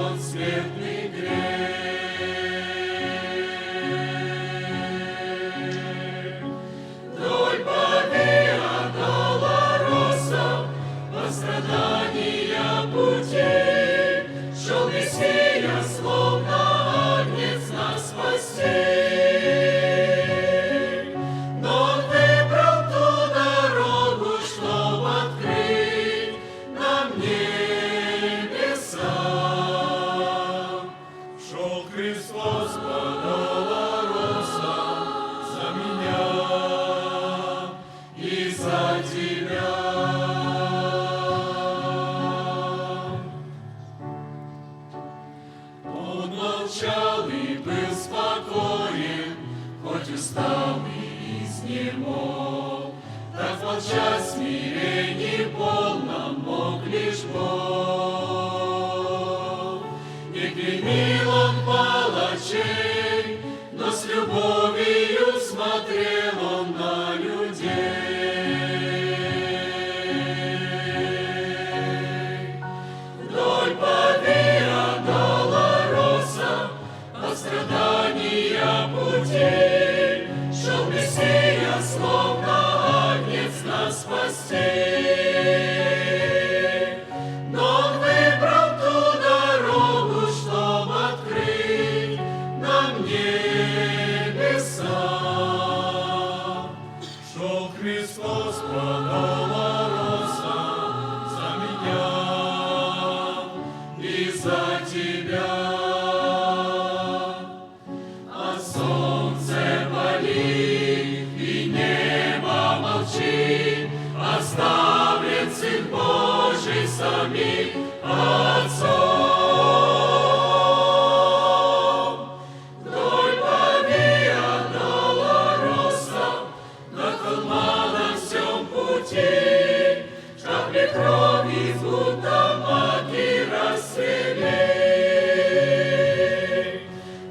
он смертный грех. Вдоль по Виа Долороса, по страдания пути, шел Мессия, словно агнец нас спасти. Но он выбрал ту дорогу, чтоб открыть нам небеса. Шел Христос по Долороса за меня и за тебя. Он молчал и был спокоен, хоть устал и изнемог. Так молчать смирение полно мог лишь Бог. Не клеймил он палачей, но с любовью смотрел он на людей. Вдоль по Виа Долороса, по страдания пути, шел Мессия, словно агнец нас спасти. Но он выбрал ту дорогу, чтоб открыть нам небеса. Шел Христос по Долороса за меня и за тебя. А солнце палит, и небо молчит, оставлен Сын Божий самим Отцом. Вдоль по Виа Долороса, на холма на всем пути, капли крови, будто маки расцвели.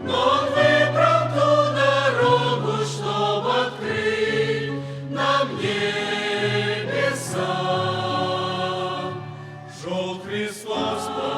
Но он выбрал ту дорогу, чтоб открыть нам небеса. Шел Христос по